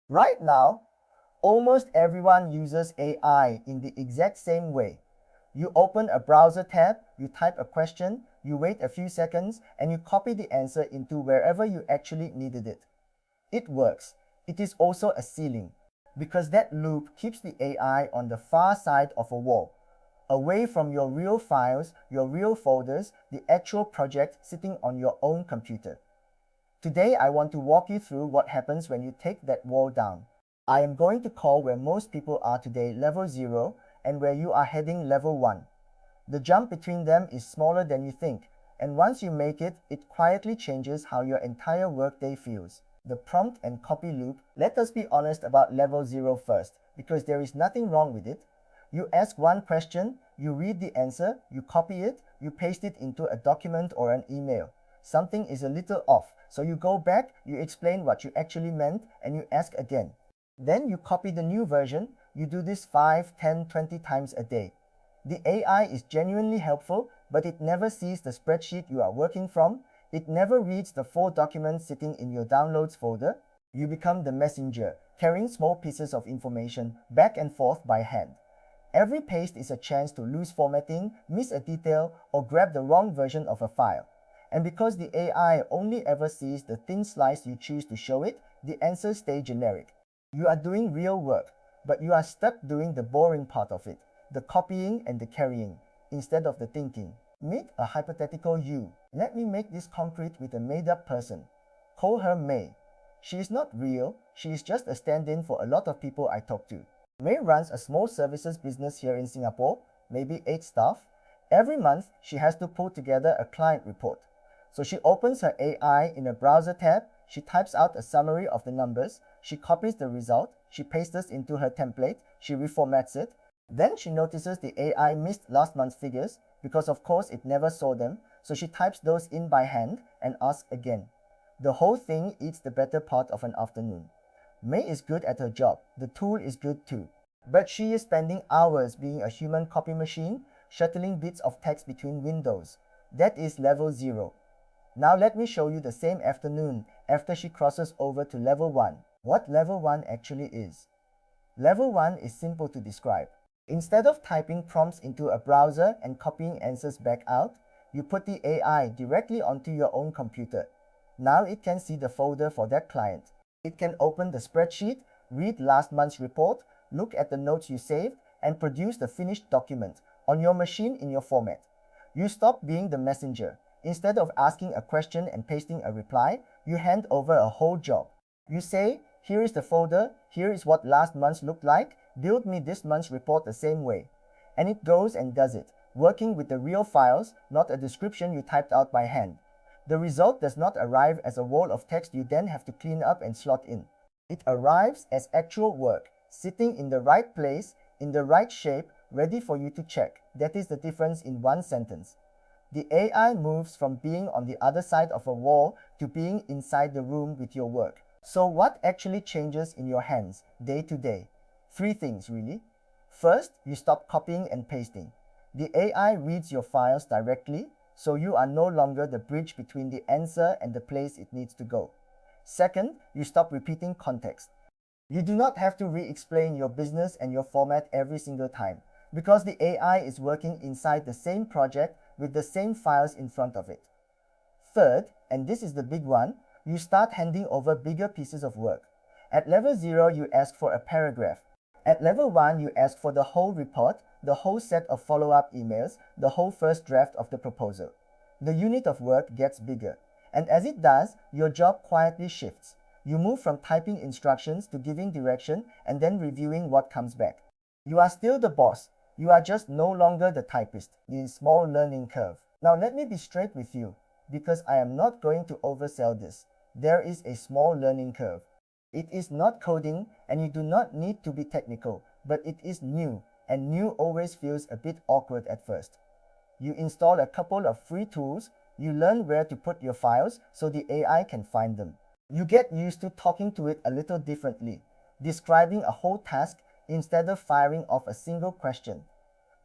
Right now, almost everyone uses AI in the exact same way. You open a browser tab, you type a question, you wait a few seconds, and you copy the answer into wherever you actually needed it. It works. It is also a ceiling, because that loop keeps the AI on the far side of a wall, away from your real files, your real folders, the actual project sitting on your own computer. Today, I want to walk you through what happens when you take that wall down. I am going to call where most people are today level 0 and where you are heading level 1. The jump between them is smaller than you think, and once you make it, it quietly changes how your entire workday feels. The prompt and copy loop. Let us be honest about level 0 first, because there is nothing wrong with it. You ask one question, you read the answer, you copy it, you paste it into a document or an email. Something is a little off, so you go back, you explain what you actually meant, and you ask again. Then you copy the new version. You do this 5, 10, 20 times a day. The AI is genuinely helpful, but it never sees the spreadsheet you are working from. It never reads the 4 documents sitting in your downloads folder. You become the messenger, carrying small pieces of information back and forth by hand. Every paste is a chance to lose formatting, miss a detail, or grab the wrong version of a file. And because the AI only ever sees the thin slice you choose to show it, the answers stay generic. You are doing real work, but you are stuck doing the boring part of it, the copying and the carrying, instead of the thinking. Meet a hypothetical you. Let me make this concrete with a made-up person. Call her May. She is not real, she is just a stand-in for a lot of people I talk to. May runs a small services business here in Singapore, maybe 8 staff. Every month, she has to pull together a client report. So she opens her AI in a browser tab, she types out a summary of the numbers, she copies the result, she pastes it into her template, she reformats it. Then she notices the AI missed last month's figures because of course it never saw them, so she types those in by hand and asks again. The whole thing eats the better part of an afternoon. May is good at her job, the tool is good too. But she is spending hours being a human copy machine, shuttling bits of text between windows. That is level 0. Now let me show you the same afternoon after she crosses over to level 1. What level 1 actually is. Level 1 is simple to describe. Instead of typing prompts into a browser and copying answers back out, you put the AI directly onto your own computer. Now it can see the folder for that client. It can open the spreadsheet, read last month's report, look at the notes you saved, and produce the finished document on your machine in your format. You stop being the messenger. Instead of asking a question and pasting a reply, you hand over a whole job. You say, here is the folder, here is what last month's looked like, build me this month's report the same way. And it goes and does it, working with the real files, not a description you typed out by hand. The result does not arrive as a wall of text you then have to clean up and slot in. It arrives as actual work, sitting in the right place, in the right shape, ready for you to check. That is the difference in one sentence. The AI moves from being on the other side of a wall to being inside the room with your work. So what actually changes in your hands, day to day? 3 things really. First, you stop copying and pasting. The AI reads your files directly, so you are no longer the bridge between the answer and the place it needs to go. Second, you stop repeating context. You do not have to re-explain your business and your format every single time, because the AI is working inside the same project with the same files in front of it. Third, and this is the big one, you start handing over bigger pieces of work. At level 0, you ask for a paragraph. At level 1, you ask for the whole report, the whole set of follow-up emails, the whole first draft of the proposal. The unit of work gets bigger. And as it does, your job quietly shifts. You move from typing instructions to giving direction and then reviewing what comes back. You are still the boss. You are just no longer the typist. The small learning curve. Now let me be straight with you, because I am not going to oversell this. There is a small learning curve. It is not coding and you do not need to be technical, but it is new, and new always feels a bit awkward at first. You install a couple of free tools, you learn where to put your files so the AI can find them. You get used to talking to it a little differently, describing a whole task instead of firing off a single question.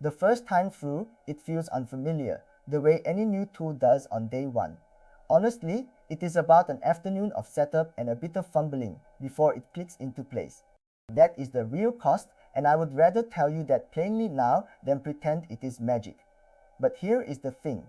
The first time through, it feels unfamiliar, the way any new tool does on day 1. Honestly, it is about an afternoon of setup and a bit of fumbling before it clicks into place. That is the real cost, and I would rather tell you that plainly now than pretend it is magic. But here is the thing.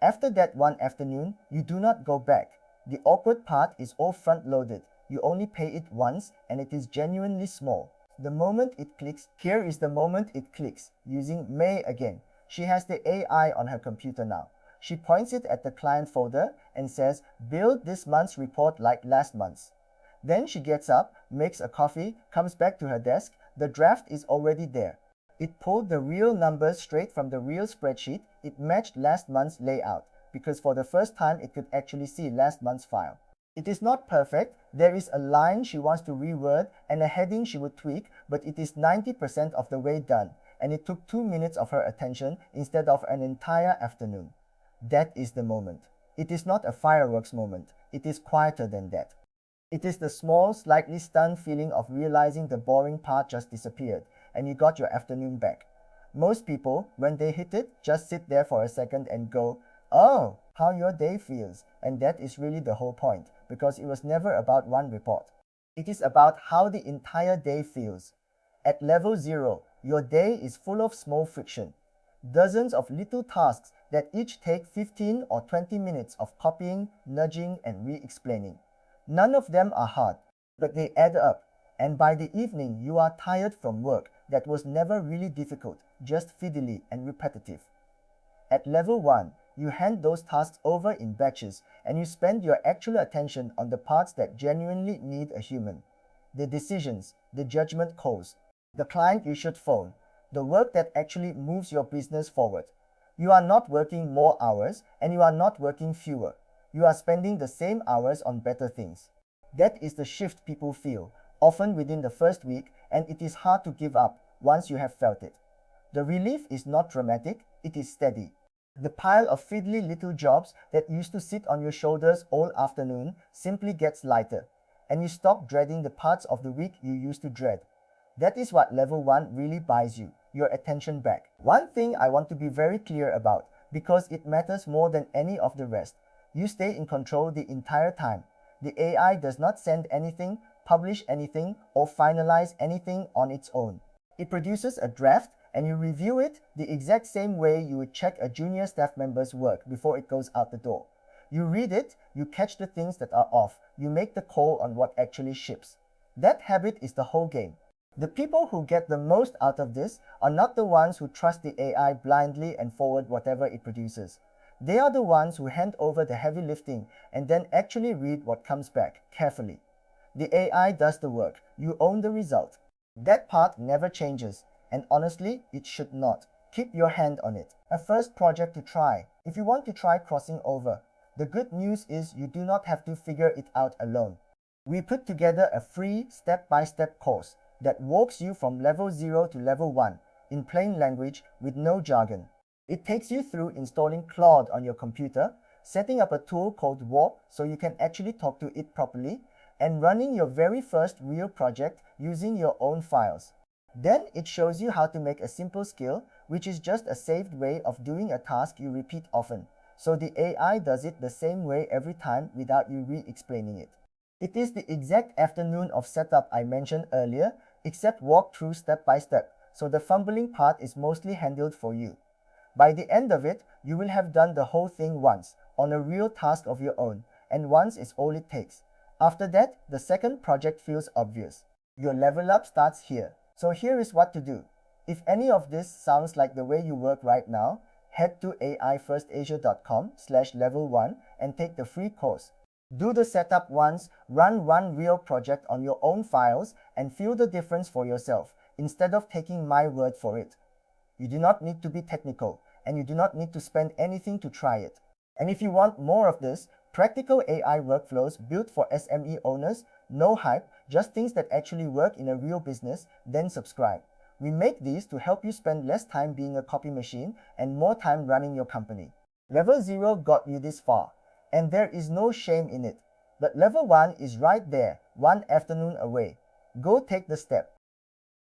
After that one afternoon, you do not go back. The awkward part is all front-loaded. You only pay it once, and it is genuinely small. The moment it clicks, here is the moment it clicks, using May again. She has the AI on her computer now. She points it at the client folder and says, build this month's report like last month's. Then she gets up, makes a coffee, comes back to her desk. The draft is already there. It pulled the real numbers straight from the real spreadsheet. It matched last month's layout, because for the first time it could actually see last month's file. It is not perfect. There is a line she wants to reword and a heading she would tweak, but it is 90% of the way done, and it took 2 minutes of her attention instead of an entire afternoon. That is the moment. It is not a fireworks moment. It is quieter than that. It is the small, slightly stunned feeling of realizing the boring part just disappeared, and you got your afternoon back. Most people, when they hit it, just sit there for a second and go, oh, how your day feels. And that is really the whole point, because it was never about one report. It is about how the entire day feels. At level 0, your day is full of small friction. Dozens of little tasks that each take 15 or 20 minutes of copying, nudging, and re-explaining. None of them are hard, but they add up. And by the evening, you are tired from work that was never really difficult, just fiddly and repetitive. At level 1, you hand those tasks over in batches, and you spend your actual attention on the parts that genuinely need a human. The decisions, the judgment calls, the client you should phone, the work that actually moves your business forward. You are not working more hours, and you are not working fewer. You are spending the same hours on better things. That is the shift people feel, often within the first week, and it is hard to give up once you have felt it. The relief is not dramatic, it is steady. The pile of fiddly little jobs that used to sit on your shoulders all afternoon simply gets lighter, and you stop dreading the parts of the week you used to dread. That is what level 1 really buys you, your attention back. One thing I want to be very clear about, because it matters more than any of the rest. You stay in control the entire time. The AI does not send anything, publish anything, or finalize anything on its own. It produces a draft, and you review it the exact same way you would check a junior staff member's work before it goes out the door. You read it, you catch the things that are off, you make the call on what actually ships. That habit is the whole game. The people who get the most out of this are not the ones who trust the AI blindly and forward whatever it produces. They are the ones who hand over the heavy lifting and then actually read what comes back carefully. The AI does the work, you own the result. That part never changes, and honestly, it should not. Keep your hand on it. A first project to try. If you want to try crossing over, the good news is you do not have to figure it out alone. We put together a free step-by-step course that walks you from level 0 to level 1 in plain language with no jargon. It takes you through installing Claude on your computer, setting up a tool called Warp so you can actually talk to it properly, and running your very first real project using your own files. Then it shows you how to make a simple skill, which is just a saved way of doing a task you repeat often, so the AI does it the same way every time without you re-explaining it. It is the exact afternoon of setup I mentioned earlier, except walk through step by step, so the fumbling part is mostly handled for you. By the end of it, you will have done the whole thing once, on a real task of your own, and once is all it takes. After that, the second project feels obvious. Your level up starts here. So here is what to do. If any of this sounds like the way you work right now, head to aifirstasia.com/level1 and take the free course. Do the setup once, run one real project on your own files, and feel the difference for yourself, instead of taking my word for it. You do not need to be technical, and you do not need to spend anything to try it. And if you want more of this, practical AI workflows built for SME owners, no hype, just things that actually work in a real business, then subscribe. We make these to help you spend less time being a copy machine and more time running your company. Level 0 got you this far, and there is no shame in it. But level 1 is right there, one afternoon away. Go take the step.